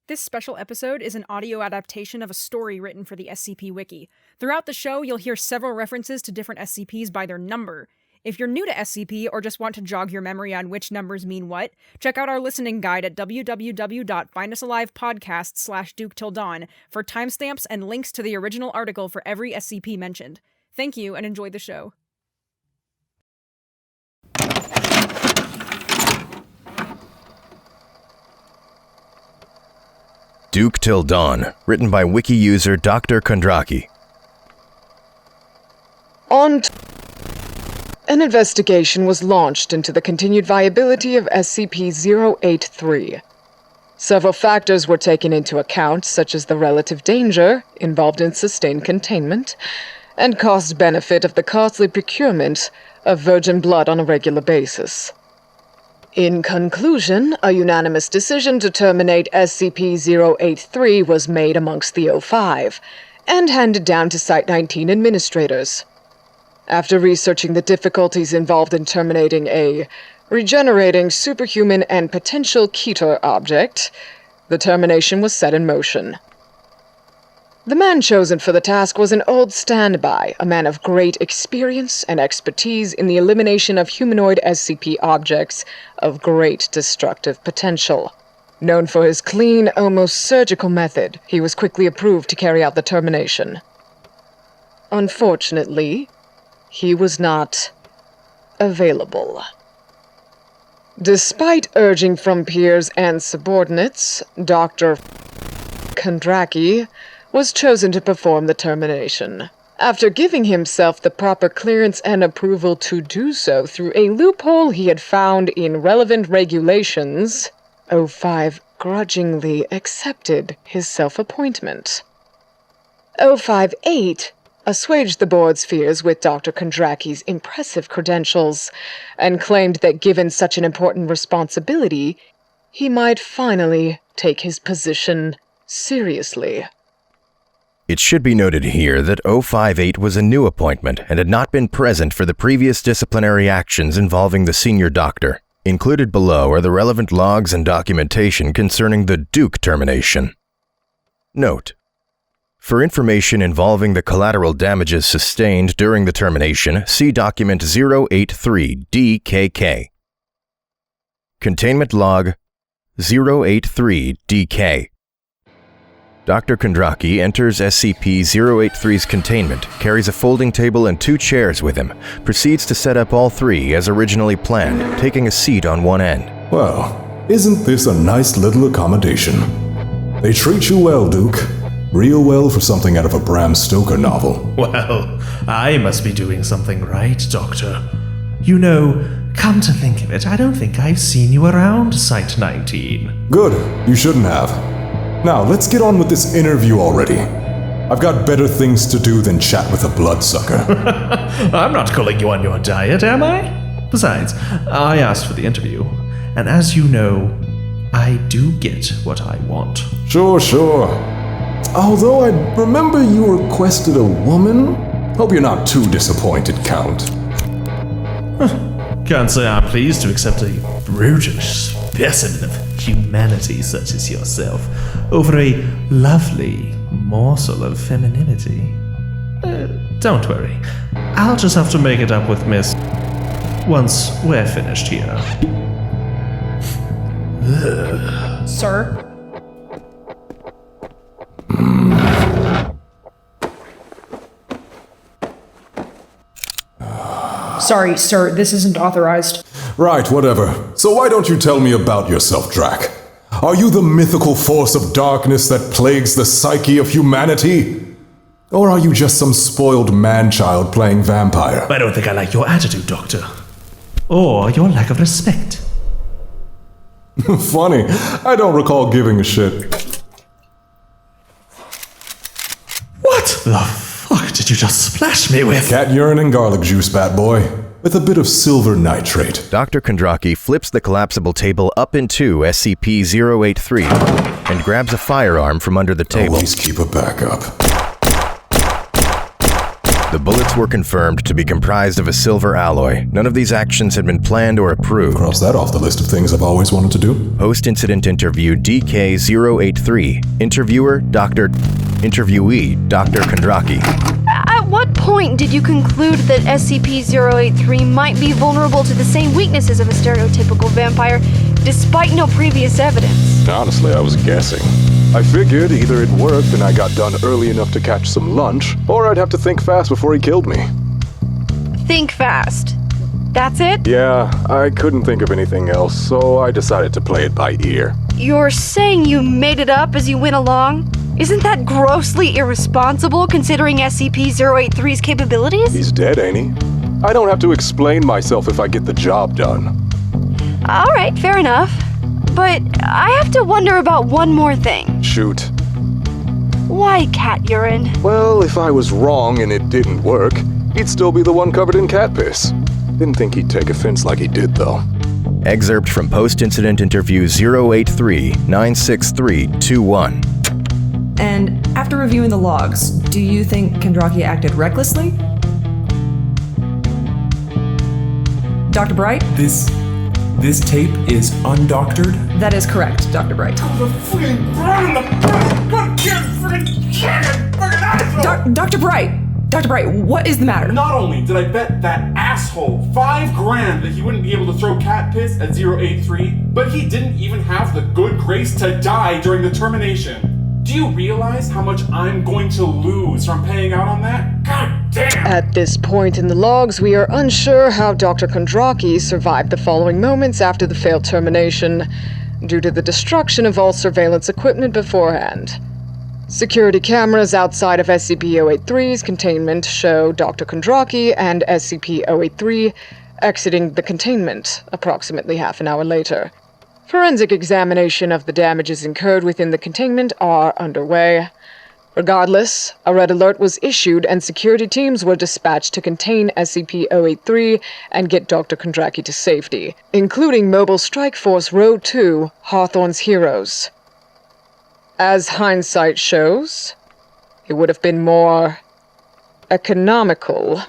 This special episode is an audio adaptation of a story written for the SCP Wiki. Throughout the show, you'll hear several references to different SCPs by their number. If you're new to SCP or just want to jog your memory on which numbers mean what, check out our listening guide at www.findusalivepodcast/Duke for timestamps and links to the original article for every SCP mentioned. Thank you and enjoy the show. Duke Till Dawn, written by Wiki user DrKondraki. An investigation was launched into the continued viability of SCP-083. Several factors were taken into account, such as the relative danger involved in sustained containment, and cost-benefit of the costly procurement of virgin blood on a regular basis. In conclusion, a unanimous decision to terminate SCP-083 was made amongst the O5, and handed down to Site-19 administrators. After researching the difficulties involved in terminating a regenerating superhuman and potential Keter object, the termination was set in motion. The man chosen for the task was an old standby, a man of great experience and expertise in the elimination of humanoid SCP objects of great destructive potential. Known for his clean, almost surgical method, he was quickly approved to carry out the termination. Unfortunately, he was not available. Despite urging from peers and subordinates, DrKondraki was chosen to perform the termination. After giving himself the proper clearance and approval to do so through a loophole he had found in relevant regulations, O5 grudgingly accepted his self-appointment. O5-8 assuaged the board's fears with DrKondraki's impressive credentials, and claimed that given such an important responsibility, he might finally take his position seriously. It should be noted here that 058 was a new appointment and had not been present for the previous disciplinary actions involving the senior doctor. Included below are the relevant logs and documentation concerning the Duke termination. Note: for information involving the collateral damages sustained during the termination, see document 083-DKK. Containment log 083-DK. DrKondraki enters SCP-083's containment, carries a folding table and 2 chairs with him, proceeds to set up all 3 as originally planned, taking a seat on one end. Well, isn't this a nice little accommodation? They treat you well, Duke. Real well for something out of a Bram Stoker novel. Well, I must be doing something right, Doctor. You know, come to think of it, I don't think I've seen you around Site-19. Good, you shouldn't have. Now, let's get on with this interview already. I've got better things to do than chat with a bloodsucker. I'm not calling you on your diet, am I? Besides, I asked for the interview, and as you know, I do get what I want. Sure. Although I remember you requested a woman? Hope you're not too disappointed, Count. Can't say I'm pleased to accept a brutish specimen of humanity such as yourself over a lovely morsel of femininity. Don't worry, I'll just have to make it up with Miss once we're finished here. Sir? Sorry, sir, this isn't authorized. Right, whatever. So why don't you tell me about yourself, Drak? Are you the mythical force of darkness that plagues the psyche of humanity? Or are you just some spoiled man-child playing vampire? I don't think I like your attitude, Doctor. Or your lack of respect. Funny, I don't recall giving a shit. What the fuck did you just splash me with? Cat urine and garlic juice, bat boy. With a bit of silver nitrate. DrKondraki flips the collapsible table up into SCP-083 and grabs a firearm from under the table. Always keep a backup. The bullets were confirmed to be comprised of a silver alloy. None of these actions had been planned or approved. Cross that off the list of things I've always wanted to do. Post-incident interview DK083. Interviewer, Interviewee, DrKondraki. At what point did you conclude that SCP-083 might be vulnerable to the same weaknesses of a stereotypical vampire, despite no previous evidence? Honestly, I was guessing. I figured either it worked and I got done early enough to catch some lunch, or I'd have to think fast before he killed me. Think fast. That's it? Yeah, I couldn't think of anything else, so I decided to play it by ear. You're saying you made it up as you went along? Isn't that grossly irresponsible, considering SCP-083's capabilities? He's dead, ain't he? I don't have to explain myself if I get the job done. Alright, fair enough. But I have to wonder about one more thing. Shoot. Why cat urine? Well, if I was wrong and it didn't work, he'd still be the one covered in cat piss. Didn't think he'd take offense like he did, though. Excerpt from post-incident interview 083-96321. And after reviewing the logs, do you think Kondraki acted recklessly? Dr. Bright? This tape is undoctored? That is correct, Dr. Bright. Dr. Bright! Dr. Bright, what is the matter? Not only did I bet that asshole $5,000 that he wouldn't be able to throw cat piss at 083, but he didn't even have the good grace to die during the termination. Do you realize how much I'm going to lose from paying out on that? God damn! At this point in the logs, we are unsure how Dr. Kondraki survived the following moments after the failed termination, due to the destruction of all surveillance equipment beforehand. Security cameras outside of SCP-083's containment show Dr. Kondraki and SCP-083 exiting the containment approximately half an hour later. Forensic examination of the damages incurred within the containment are underway. Regardless, a red alert was issued and security teams were dispatched to contain SCP-083 and get Dr. Kondraki to safety, including Mobile Strike Force Row 2, Hawthorne's Heroes. As hindsight shows, it would have been more economical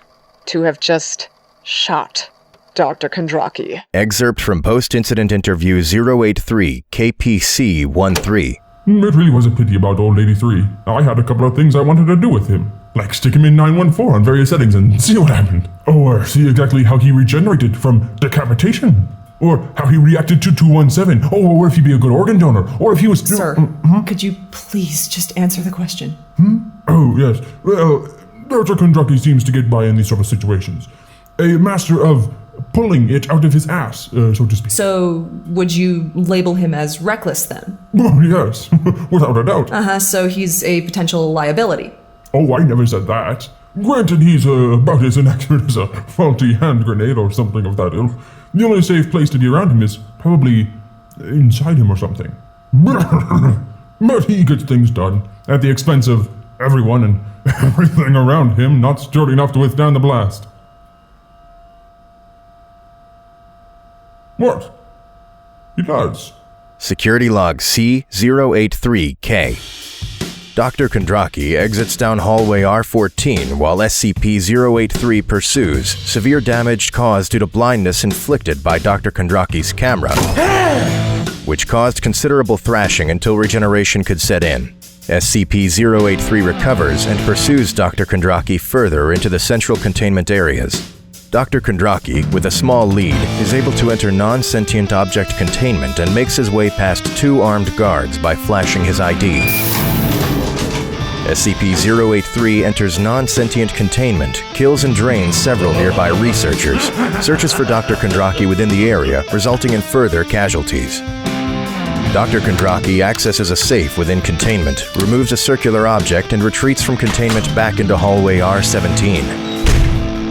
to have just shot Dr. Kondraki. Excerpt from post-incident interview 083-KPC-13. It really was a pity about old 83. I had a couple of things I wanted to do with him, like stick him in 914 on various settings and see what happened. Or see exactly how he regenerated from decapitation. Or how he reacted to 217. Or if he'd be a good organ donor. Or if he was... Sir, could you please just answer the question? Oh, yes. Well, Dr. Kondraki seems to get by in these sort of situations. A master of pulling it out of his ass, so to speak. So, would you label him as reckless then? Oh, yes, without a doubt. So he's a potential liability. Oh, I never said that. Granted, he's about as inaccurate as a faulty hand grenade or something of that ilk. The only safe place to be around him is probably inside him or something. But he gets things done, at the expense of everyone and everything around him not sturdy enough to withstand the blast. What? He does. Security log C083K. Dr. Kondraki exits down hallway R14 while SCP-083 pursues, severe damage caused due to blindness inflicted by Dr. Kondraki's camera, which caused considerable thrashing until regeneration could set in. SCP-083 recovers and pursues Dr. Kondraki further into the central containment areas. Dr. Kondraki, with a small lead, is able to enter non-sentient object containment and makes his way past 2 armed guards by flashing his ID. SCP-083 enters non-sentient containment, kills and drains several nearby researchers, searches for Dr. Kondraki within the area, resulting in further casualties. Dr. Kondraki accesses a safe within containment, removes a circular object, and retreats from containment back into hallway R17.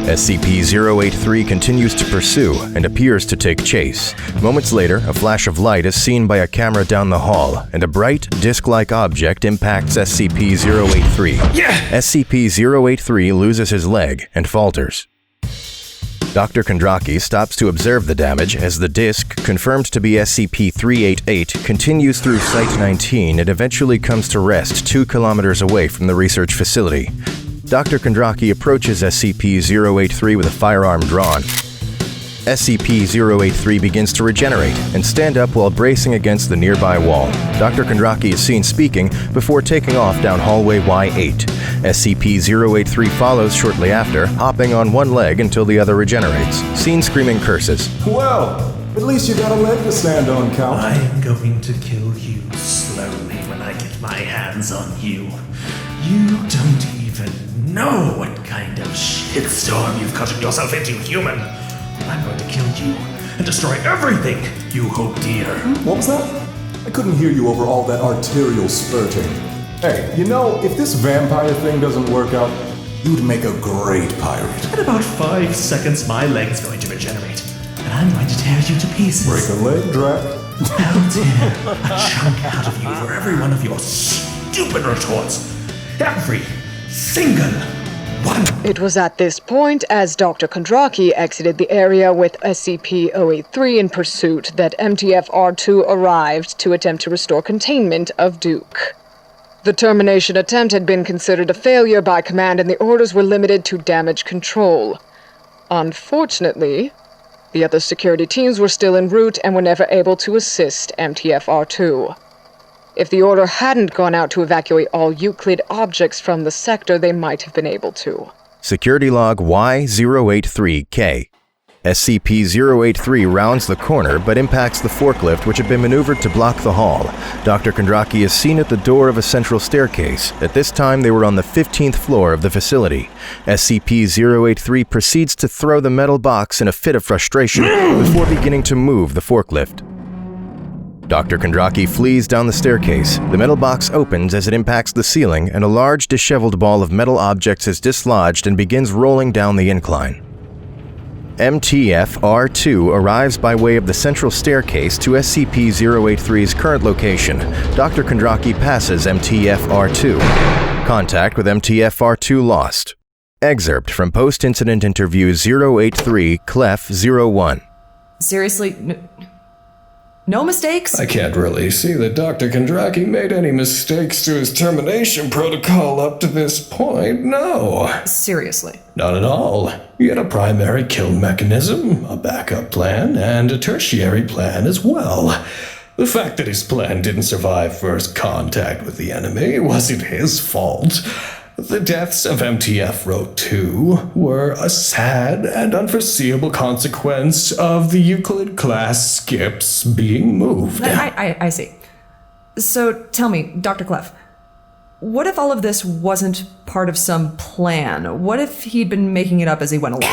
SCP-083 continues to pursue and appears to take chase. Moments later, a flash of light is seen by a camera down the hall, and a bright, disc-like object impacts SCP-083. SCP-083 loses his leg and falters. Dr. Kondraki stops to observe the damage as the disc, confirmed to be SCP-388, continues through Site 19 and eventually comes to rest 2 kilometers away from the research facility. DrKondraki approaches SCP-083 with a firearm drawn. SCP-083 begins to regenerate and stand up while bracing against the nearby wall. DrKondraki is seen speaking before taking off down hallway Y8. SCP-083 follows shortly after, hopping on one leg until the other regenerates. Seen screaming curses. Well, at least you got a leg to stand on, Count. I am going to kill you slowly when I get my hands on you. You don't even know what kind of shitstorm you've gotten yourself into, human. I'm going to kill you and destroy everything you hold dear. What was that? I couldn't hear you over all that arterial spurting. Hey, you know, if this vampire thing doesn't work out, you'd make a great pirate. In about 5 seconds, my leg's going to regenerate, and I'm going to tear you to pieces. Break a leg, Drac. I'll tear a chunk out of you for every one of your stupid retorts. Every single one. It was at this point, as DrKondraki exited the area with SCP-083 in pursuit, that MTF-R2 arrived to attempt to restore containment of Duke. The termination attempt had been considered a failure by Command, and the orders were limited to damage control. Unfortunately, the other security teams were still en route and were never able to assist MTF-R2. If the order hadn't gone out to evacuate all Euclid objects from the sector, they might have been able to. Security log Y083K. SCP-083 rounds the corner but impacts the forklift, which had been maneuvered to block the hall. DrKondraki is seen at the door of a central staircase. At this time, they were on the 15th floor of the facility. SCP-083 proceeds to throw the metal box in a fit of frustration before beginning to move the forklift. DrKondraki flees down the staircase. The metal box opens as it impacts the ceiling, and a large, disheveled ball of metal objects is dislodged and begins rolling down the incline. MTF-R2 arrives by way of the central staircase to SCP-083's current location. DrKondraki passes MTF-R2. Contact with MTF-R2 lost. Excerpt from post-incident interview 083 Clef 01. Seriously? No mistakes? I can't really see that DrKondraki made any mistakes to his termination protocol up to this point, no. Seriously? Not at all. He had a primary kill mechanism, a backup plan, and a tertiary plan as well. The fact that his plan didn't survive first contact with the enemy wasn't his fault. The deaths of MTF-R2 were a sad and unforeseeable consequence of the Euclid-class skips being moved. I see. So tell me, Dr. Clef, what if all of this wasn't part of some plan? What if he'd been making it up as he went along?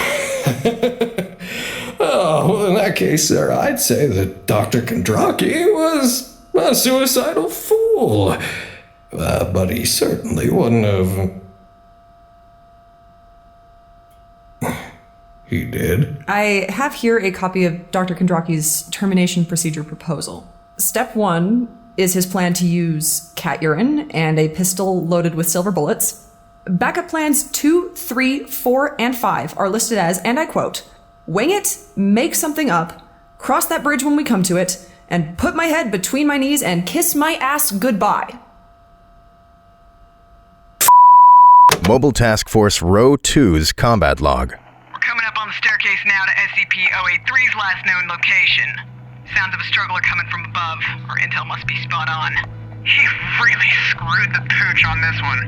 Oh, well, in that case, sir, I'd say that DrKondraki was a suicidal fool. But he certainly wouldn't have... He did. I have here a copy of DrKondraki's termination procedure proposal. Step 1 is his plan to use cat urine and a pistol loaded with silver bullets. Backup plans 2, 3, 4, and 5 are listed as, and I quote, "Wing it, make something up, cross that bridge when we come to it, and put my head between my knees and kiss my ass goodbye." Mobile Task Force Row 2's combat log. We're coming up on the staircase now to SCP-083's last known location. Sounds of a struggle are coming from above. Our intel must be spot on. He really screwed the pooch on this one.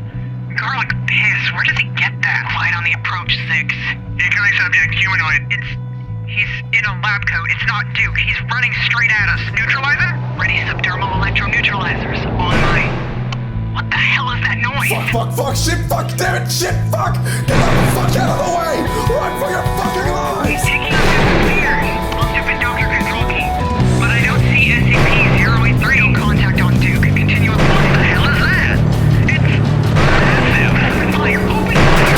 Garlic piss, where does he get that? Light on the approach 6. Incoming subject, humanoid. He's in a lab coat. It's not Duke. He's running straight at us. Neutralizer? Ready subdermal electro-neutralizers. Online. What the hell is that noise? Fuck, shit, fuck, damn it, shit, fuck! Get the fuck out of the way! Run for your fucking lives! He's taking us to the pier. Must have been DrKondraki. But I don't see SCP-083. No contact on Duke. Continue up. What the hell is that? It's massive. Fire, open fire.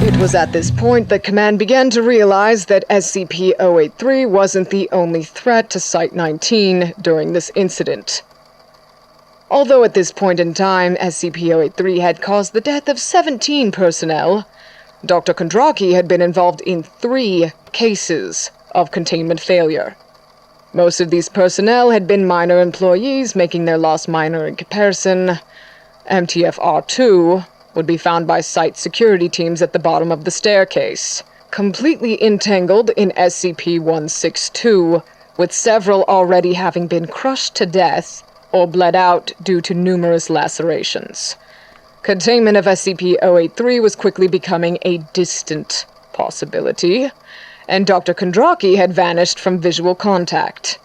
It was at this point that Command began to realize that SCP-083 wasn't the only threat to Site-19 during this incident. Although at this point in time, SCP-083 had caused the death of 17 personnel, DrKondraki had been involved in 3 cases of containment failure. Most of these personnel had been minor employees, making their loss minor in comparison. MTF-R2 would be found by site security teams at the bottom of the staircase, completely entangled in SCP-162, with several already having been crushed to death or bled out due to numerous lacerations. Containment of SCP-083 was quickly becoming a distant possibility, and DrKondraki had vanished from visual contact.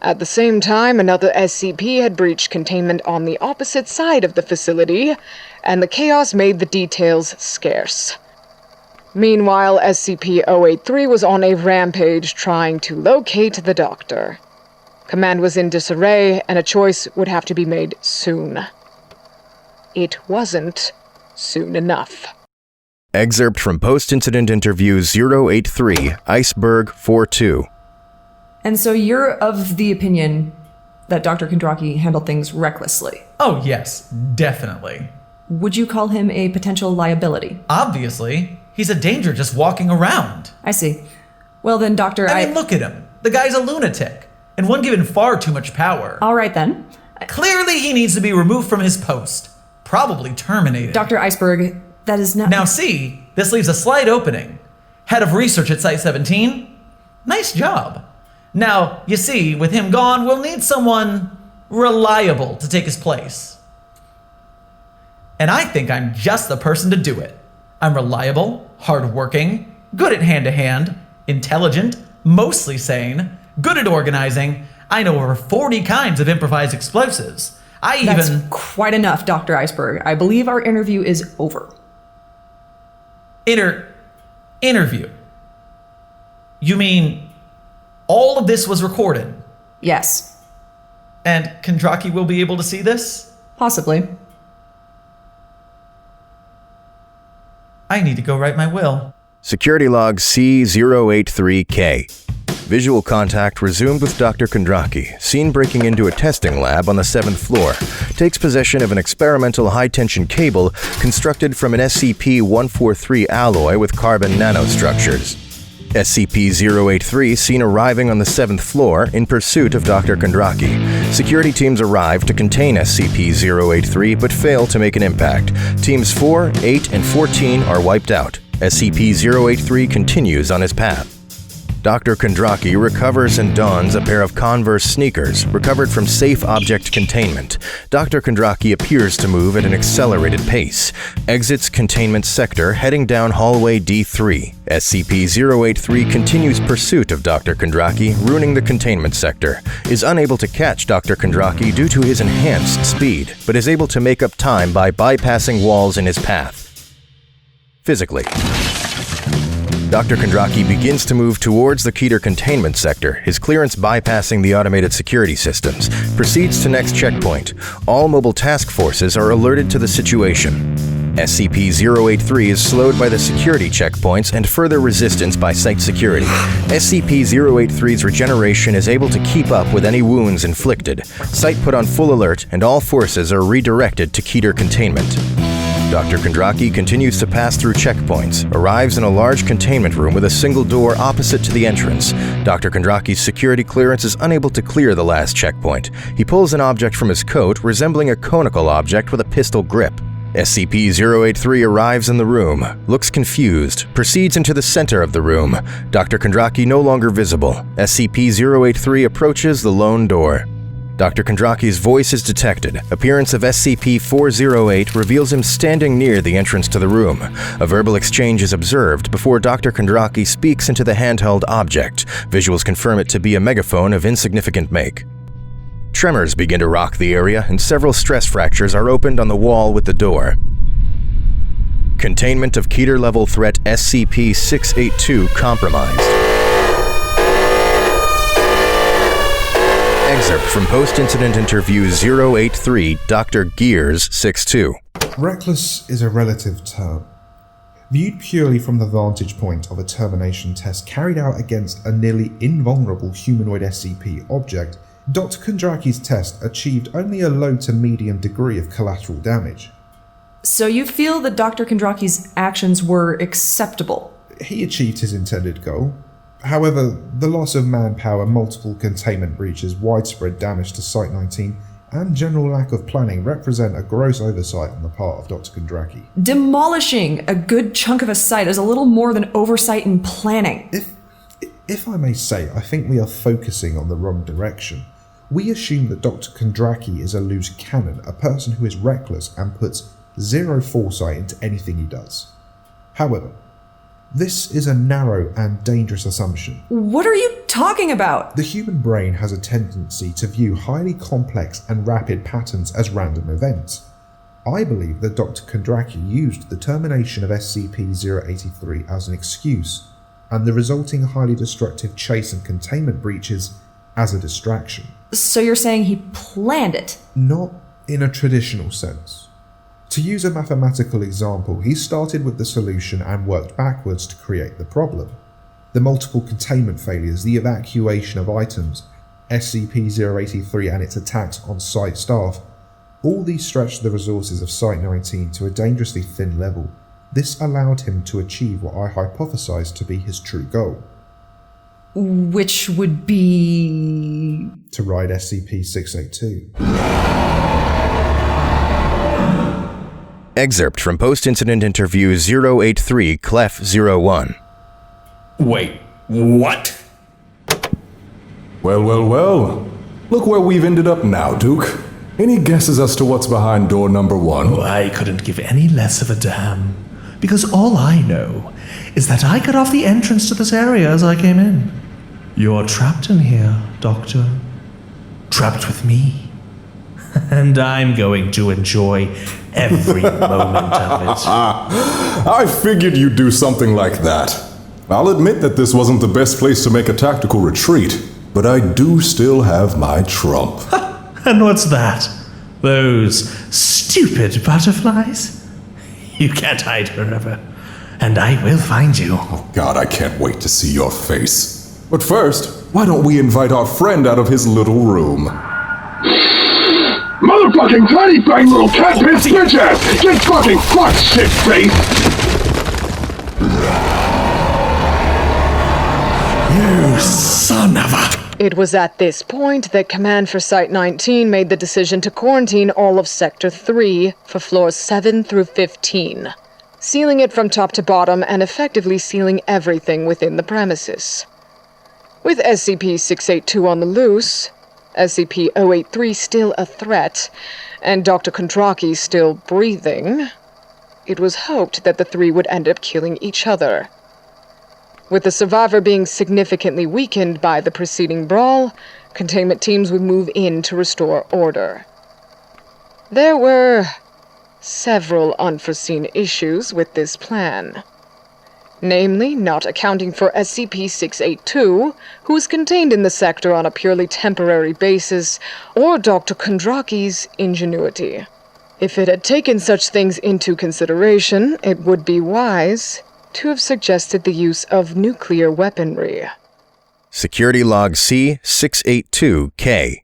At the same time, another SCP had breached containment on the opposite side of the facility, and the chaos made the details scarce. Meanwhile, SCP-083 was on a rampage trying to locate the Doctor. Command was in disarray, and a choice would have to be made soon. It wasn't soon enough. Excerpt from post-incident interview 083, Iceberg 42. And so you're of the opinion that DrKondraki handled things recklessly? Oh, yes, definitely. Would you call him a potential liability? Obviously. He's a danger just walking around. I see. Well then, Doctor, I mean, look at him. The guy's a lunatic, and one given far too much power. All right, then. Clearly he needs to be removed from his post. Probably terminated. Dr. Iceberg, that is not... Now see, this leaves a slight opening. Head of research at Site-17? Nice job. Now, you see, with him gone, we'll need someone reliable to take his place. And I think I'm just the person to do it. I'm reliable, hardworking, good at hand-to-hand, intelligent, mostly sane, good at organizing. I know over 40 kinds of improvised explosives. That's quite enough, Dr. Iceberg. I believe our interview is over. Interview? You mean all of this was recorded? Yes. And Kondraki will be able to see this? Possibly. I need to go write my will. Security log C083K. Visual contact resumed with Dr. Kondraki, seen breaking into a testing lab on the 7th floor. Takes possession of an experimental high-tension cable constructed from an SCP-143 alloy with carbon nanostructures. SCP-083 seen arriving on the 7th floor in pursuit of Dr. Kondraki. Security teams arrive to contain SCP-083 but fail to make an impact. Teams 4, 8, and 14 are wiped out. SCP-083 continues on his path. Dr. Kondraki recovers and dons a pair of Converse sneakers recovered from safe object containment. Dr. Kondraki appears to move at an accelerated pace. Exits containment sector heading down hallway D3. SCP-083 continues pursuit of Dr. Kondraki, ruining the containment sector. Is unable to catch Dr. Kondraki due to his enhanced speed, but is able to make up time by bypassing walls in his path. Physically, Dr. Kondraki begins to move towards the Keter containment sector, his clearance bypassing the automated security systems. Proceeds to next checkpoint. All mobile task forces are alerted to the situation. SCP-083 is slowed by the security checkpoints and further resistance by site security. SCP-083's regeneration is able to keep up with any wounds inflicted. Site put on full alert and all forces are redirected to Keter containment. Dr. Kondraki continues to pass through checkpoints, arrives in a large containment room with a single door opposite to the entrance. Dr. Kondraki's security clearance is unable to clear the last checkpoint. He pulls an object from his coat resembling a conical object with a pistol grip. SCP-083 arrives in the room, looks confused, proceeds into the center of the room. Dr. Kondraki no longer visible. SCP-083 approaches the lone door. Dr. Kondraki's voice is detected. Appearance of SCP-408 reveals him standing near the entrance to the room. A verbal exchange is observed before Dr. Kondraki speaks into the handheld object. Visuals confirm it to be a megaphone of insignificant make. Tremors begin to rock the area, and several stress fractures are opened on the wall with the door. Containment of Keter-level threat SCP-682 compromised. Excerpt from post-incident interview 083, Dr. Gears 62. Reckless is a relative term. Viewed purely from the vantage point of a termination test carried out against a nearly invulnerable humanoid SCP object, Dr. Kondraki's test achieved only a low to medium degree of collateral damage. So you feel that Dr. Kondraki's actions were acceptable? He achieved his intended goal. However, the loss of manpower, multiple containment breaches, widespread damage to Site-19, and general lack of planning represent a gross oversight on the part of Dr. Kondraki. Demolishing a good chunk of a site is a little more than oversight and planning. If I may say, I think we are focusing on the wrong direction. We assume that Dr. Kondraki is a loose cannon, a person who is reckless and puts zero foresight into anything he does. However, this is a narrow and dangerous assumption. What are you talking about? The human brain has a tendency to view highly complex and rapid patterns as random events. I believe that Dr. Kondraki used the termination of SCP-083 as an excuse, and the resulting highly destructive chase and containment breaches as a distraction. So you're saying he planned it? Not in a traditional sense. To use a mathematical example, he started with the solution and worked backwards to create the problem. The multiple containment failures, the evacuation of items, SCP-083 and its attacks on site staff, all these stretched the resources of Site-19 to a dangerously thin level. This allowed him to achieve what I hypothesized to be his true goal. Which would be... to ride SCP-682. Excerpt from post-incident interview 083 Clef 01. Wait, what? Well. Look where we've ended up now, Duke. Any guesses as to what's behind door number 1? Oh, I couldn't give any less of a damn. Because all I know is that I cut off the entrance to this area as I came in. You're trapped in here, Doctor. Trapped with me. And I'm going to enjoy every moment of it. I figured you'd do something like that. I'll admit that this wasn't the best place to make a tactical retreat, but I do still have my trump. And what's that? Those stupid butterflies? You can't hide forever, and I will find you. Oh God, I can't wait to see your face. But first, why don't we invite our friend out of his little room? Motherfucking tiny bang little cat piss bitch ass! Get fucking fucked, shit face! You son of a... It was at this point that Command for Site-19 made the decision to quarantine all of Sector 3 for floors 7 through 15, sealing it from top to bottom and effectively sealing everything within the premises. With SCP-682 on the loose, SCP-083 still a threat, and Dr. Kondraki still breathing, it was hoped that the three would end up killing each other. With the survivor being significantly weakened by the preceding brawl, containment teams would move in to restore order. There were several unforeseen issues with this plan. Namely, not accounting for SCP-682, who is contained in the sector on a purely temporary basis, or Dr. Kondraki's ingenuity. If it had taken such things into consideration, it would be wise to have suggested the use of nuclear weaponry. Security Log C-682-K.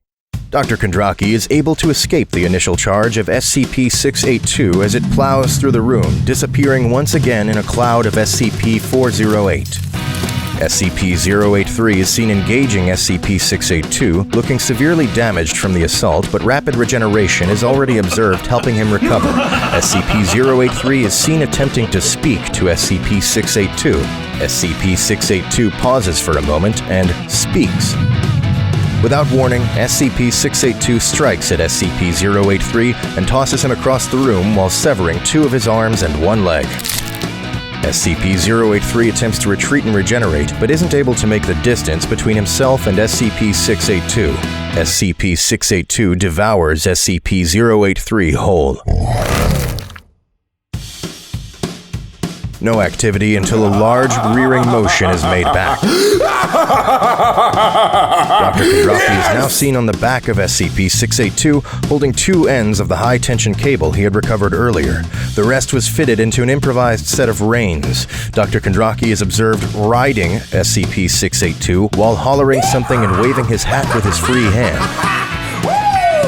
Dr. Kondraki is able to escape the initial charge of SCP-682 as it plows through the room, disappearing once again in a cloud of SCP-408. SCP-083 is seen engaging SCP-682, looking severely damaged from the assault, but rapid regeneration is already observed, helping him recover. SCP-083 is seen attempting to speak to SCP-682. SCP-682 pauses for a moment and speaks. Without warning, SCP-682 strikes at SCP-083 and tosses him across the room while severing 2 of his arms and 1 leg. SCP-083 attempts to retreat and regenerate, but isn't able to make the distance between himself and SCP-682. SCP-682 devours SCP-083 whole. No activity until a large rearing motion is made back. Dr. Kondraki is now seen on the back of SCP-682, holding 2 ends of the high-tension cable he had recovered earlier. The rest was fitted into an improvised set of reins. Dr. Kondraki is observed riding SCP-682 while hollering something and waving his hat with his free hand.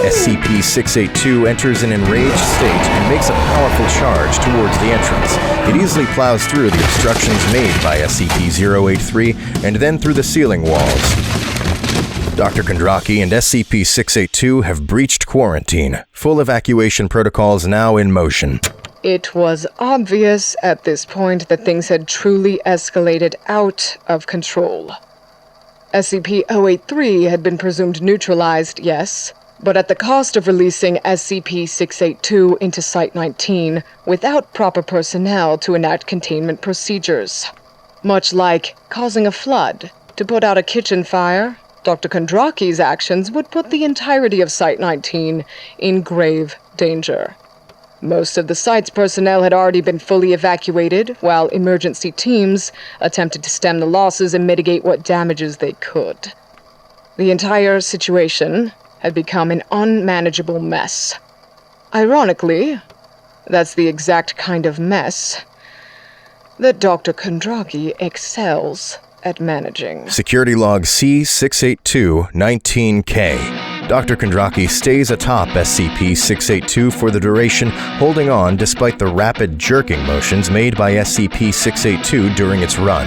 SCP-682 enters an enraged state and makes a powerful charge towards the entrance. It easily plows through the obstructions made by SCP-083 and then through the ceiling walls. DrKondraki and SCP-682 have breached quarantine. Full evacuation protocols now in motion. It was obvious at this point that things had truly escalated out of control. SCP-083 had been presumed neutralized, yes, but at the cost of releasing SCP-682 into Site-19 without proper personnel to enact containment procedures. Much like causing a flood to put out a kitchen fire, DrKondraki's actions would put the entirety of Site-19 in grave danger. Most of the site's personnel had already been fully evacuated, while emergency teams attempted to stem the losses and mitigate what damages they could. The entire situation had become an unmanageable mess. Ironically, that's the exact kind of mess that DrKondraki excels at managing. Security log C682-19K. DrKondraki stays atop SCP-682 for the duration, holding on despite the rapid jerking motions made by SCP-682 during its run.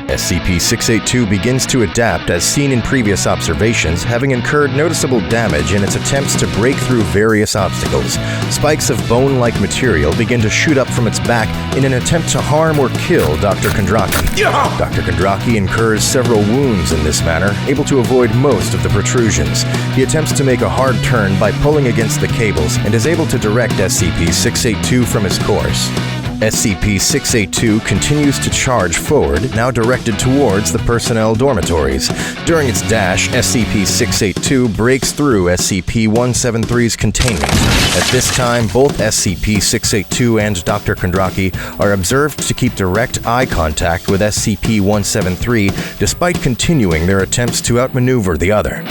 SCP-682 begins to adapt as seen in previous observations, having incurred noticeable damage in its attempts to break through various obstacles. Spikes of bone-like material begin to shoot up from its back in an attempt to harm or kill DrKondraki. DrKondraki incurs several wounds in this manner, able to avoid most of the protrusions. He attempts to make a hard turn by pulling against the cables and is able to direct SCP-682 from his course. SCP-682 continues to charge forward, now directed towards the personnel dormitories. During its dash, SCP-682 breaks through SCP-173's containment. At this time, both SCP-682 and DrKondraki are observed to keep direct eye contact with SCP-173, despite continuing their attempts to outmaneuver the other.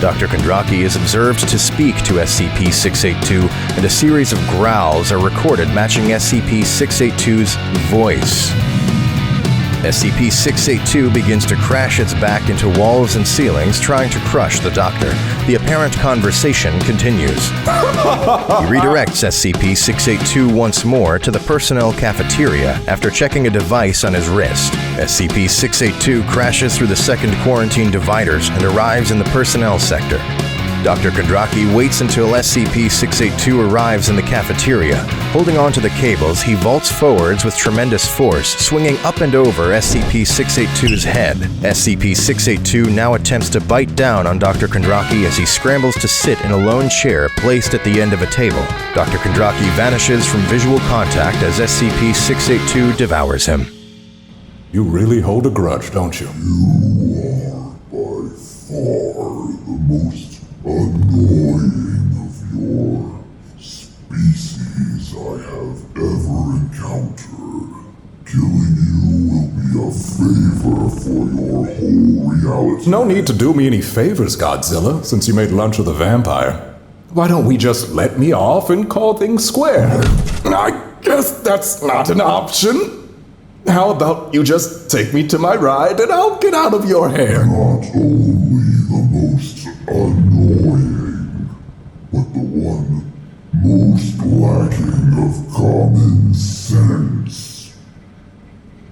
DrKondraki is observed to speak to SCP-682, and a series of growls are recorded matching SCP-682's voice. SCP-682 begins to crash its back into walls and ceilings, trying to crush the Doctor. The apparent conversation continues. He redirects SCP-682 once more to the personnel cafeteria after checking a device on his wrist. SCP-682 crashes through the second quarantine dividers and arrives in the personnel sector. DrKondraki waits until SCP-682 arrives in the cafeteria. Holding onto the cables, he vaults forwards with tremendous force, swinging up and over SCP-682's head. SCP-682 now attempts to bite down on DrKondraki as he scrambles to sit in a lone chair placed at the end of a table. DrKondraki vanishes from visual contact as SCP-682 devours him. You really hold a grudge, don't you? You are by far the most annoying of your species I have ever encountered. Killing you will be a favor for your whole reality. No need to do me any favors, Godzilla, since you made lunch with a vampire. Why don't we just let me off and call things square? I guess that's not an option. How about you just take me to my ride and I'll get out of your hair? Not only the most annoying, but the one most lacking of common sense.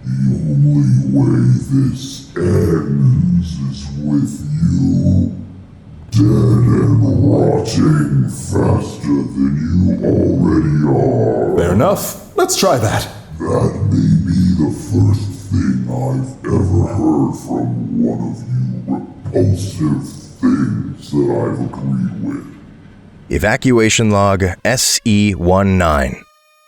The only way this ends is with you dead and rotting faster than you already are. Fair enough. Let's try that. That may be the first thing I've ever heard from one of you repulsive things that I've agreed with. Evacuation log SE-19.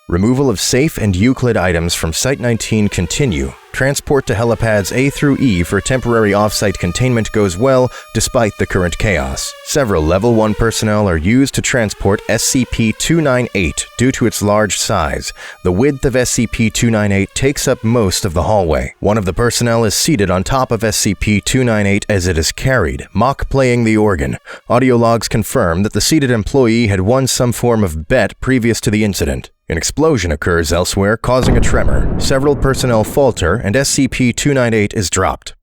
Removal of safe and Euclid items from Site-19 continue. Transport to helipads A through E for temporary off-site containment goes well, despite the current chaos. Several Level 1 personnel are used to transport SCP-298 due to its large size. The width of SCP-298 takes up most of the hallway. One of the personnel is seated on top of SCP-298 as it is carried, mock-playing the organ. Audio logs confirm that the seated employee had won some form of bet previous to the incident. An explosion occurs elsewhere, causing a tremor. Several personnel falter, and SCP-298 is dropped.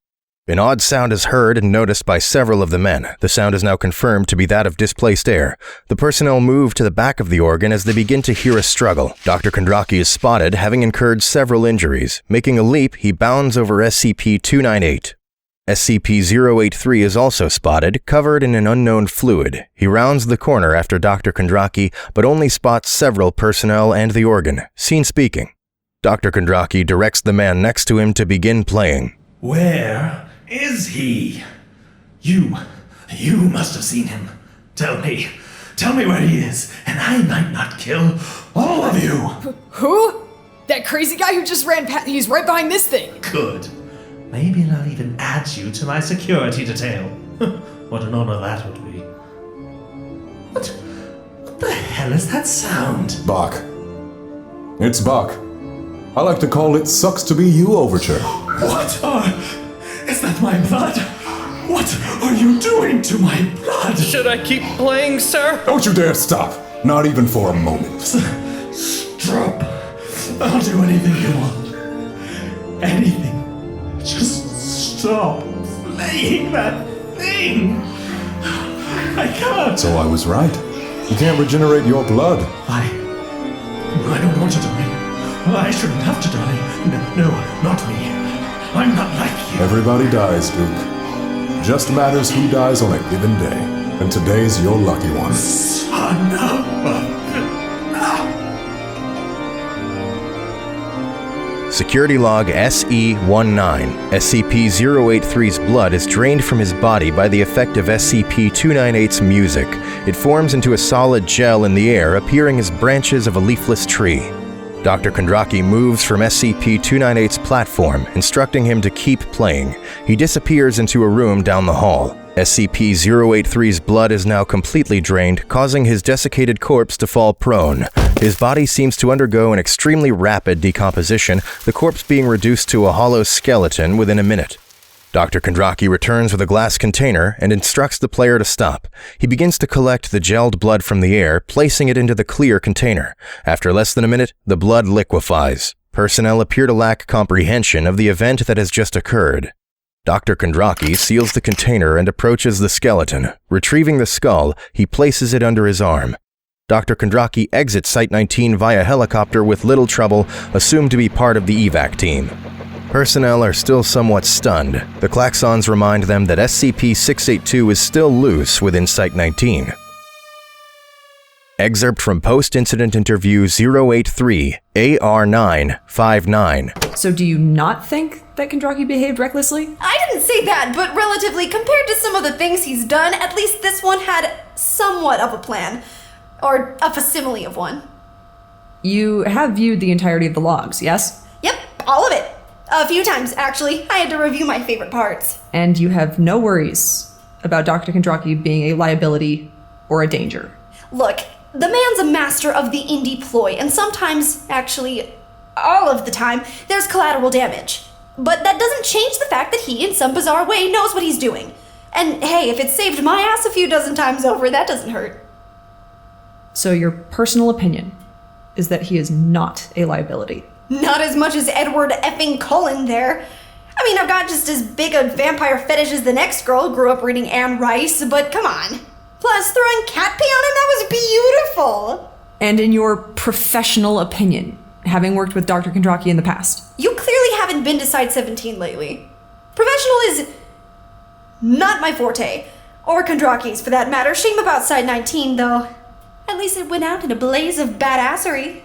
An odd sound is heard and noticed by several of the men. The sound is now confirmed to be that of displaced air. The personnel move to the back of the organ as they begin to hear a struggle. Dr. Kondraki is spotted, having incurred several injuries. Making a leap, he bounds over SCP-298. SCP-083 is also spotted, covered in an unknown fluid. He rounds the corner after Dr. Kondraki, but only spots several personnel and the organ. Seen speaking. Dr. Kondraki directs the man next to him to begin playing. Where is he? You must have seen him. Tell me where he is, and I might not kill all of you. Who? That crazy guy who just ran past, he's right behind this thing. Good. Maybe I'll even add you to my security detail. What an honor that would be. What the hell is that sound? Bach. It's Bach. I like to call it Sucks to Be You Overture. Is that my blood? What are you doing to my blood? Should I keep playing, sir? Don't you dare stop. Not even for a moment. Stop. I'll do anything you want. Anything. Just stop playing that thing. I can't. So I was right. You can't regenerate your blood. I don't want to die. I shouldn't have to die. No, not me. I'm not like you. Everybody dies, Duke. Just matters who dies on a given day. And today's your lucky one. Son of Security log SE-19. SCP-083's blood is drained from his body by the effect of SCP-298's music. It forms into a solid gel in the air, appearing as branches of a leafless tree. Dr. Kondraki moves from SCP-298's platform, instructing him to keep playing. He disappears into a room down the hall. SCP-083's blood is now completely drained, causing his desiccated corpse to fall prone. His body seems to undergo an extremely rapid decomposition, the corpse being reduced to a hollow skeleton within a minute. Dr. Kondraki returns with a glass container and instructs the player to stop. He begins to collect the gelled blood from the air, placing it into the clear container. After less than a minute, the blood liquefies. Personnel appear to lack comprehension of the event that has just occurred. Dr. Kondraki seals the container and approaches the skeleton. Retrieving the skull, he places it under his arm. Dr. Kondraki exits Site-19 via helicopter with little trouble, assumed to be part of the evac team. Personnel are still somewhat stunned. The klaxons remind them that SCP-682 is still loose within Site-19. Excerpt from Post-Incident Interview 083, AR-959. So do you not think that Kondraki behaved recklessly? I didn't say that, but relatively, compared to some of the things he's done, at least this one had somewhat of a plan. Or a facsimile of one. You have viewed the entirety of the logs, yes? Yep, all of it. A few times, actually. I had to review my favorite parts. And you have no worries about Dr. Kondraki being a liability or a danger? Look, the man's a master of the indie ploy, and sometimes, actually, all of the time, there's collateral damage. But that doesn't change the fact that he, in some bizarre way, knows what he's doing. And hey, if it saved my ass a few dozen times over, that doesn't hurt. So your personal opinion is that he is not a liability? Not as much as Edward effing Cullen there. I mean, I've got just as big a vampire fetish as the next girl who grew up reading Anne Rice, but come on. Plus, throwing cat pee on him, that was beautiful. And in your professional opinion, having worked with Dr. Kondraki in the past? You clearly haven't been to Site-17 lately. Professional is not my forte. Or Kondraki's, for that matter. Shame about Site-19, though. At least it went out in a blaze of badassery.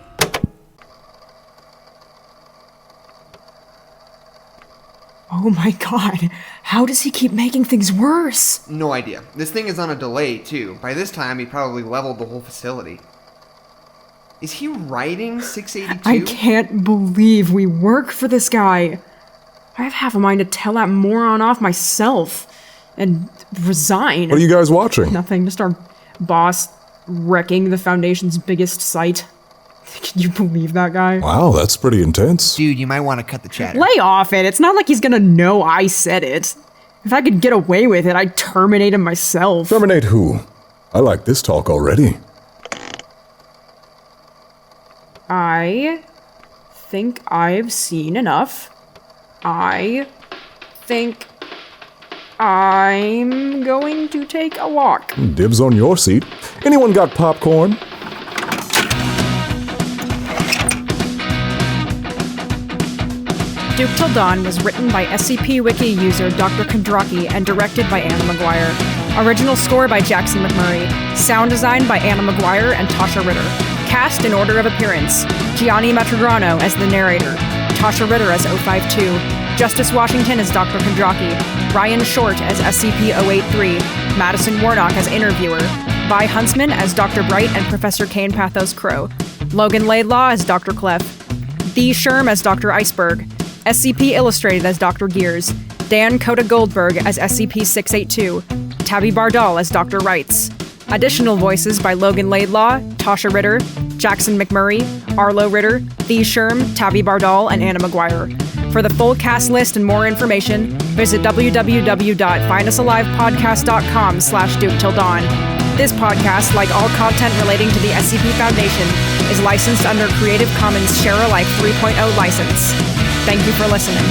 Oh my god, how does he keep making things worse? No idea. This thing is on a delay, too. By this time, he probably leveled the whole facility. Is he writing 682? I can't believe we work for this guy. I have half a mind to tell that moron off myself and resign. What are you guys watching? Nothing, just our boss wrecking the Foundation's biggest site. Can you believe that guy? Wow, that's pretty intense. Dude, you might want to cut the chatter. Lay off it. It's not like he's gonna know I said it. If I could get away with it, I'd terminate him myself. Terminate who? I like this talk already. I think I've seen enough. I think I'm going to take a walk. Dibs on your seat. Anyone got popcorn? Duke Till Dawn was written by SCP Wiki user DrKondraki and directed by Anna Maguire. Original score by Jackson McMurray. Sound design by Anna Maguire and Taschia Ritter. Cast in order of appearance: Gianni Matragrano as the narrator, Taschia Ritter as 052, Justice Washington as DrKondraki, Ryan Short as SCP-083, Madison Warnock as interviewer, Vi Huntsman as Dr. Bright and Professor Kain Pathos Crow, Logan Laidlaw as Dr. Clef, TheeSherm as Dr. Iceberg, SCP-Illustrated as Dr. Gears, Dan Coda Goldberg as SCP-682, Tabi Bardall as Dr. Wrights. Additional voices by Logan Laidlaw, Taschia Ritter, Jackson McMurray, Arlo Ritter, TheeSherm, Tabi Bardall, and Anna Maguire. For the full cast list and more information, visit www.findusalivepodcast.com/DukeTillDawn. This podcast, like all content relating to the SCP Foundation, is licensed under Creative Commons Share-alike 3.0 license. Thank you for listening.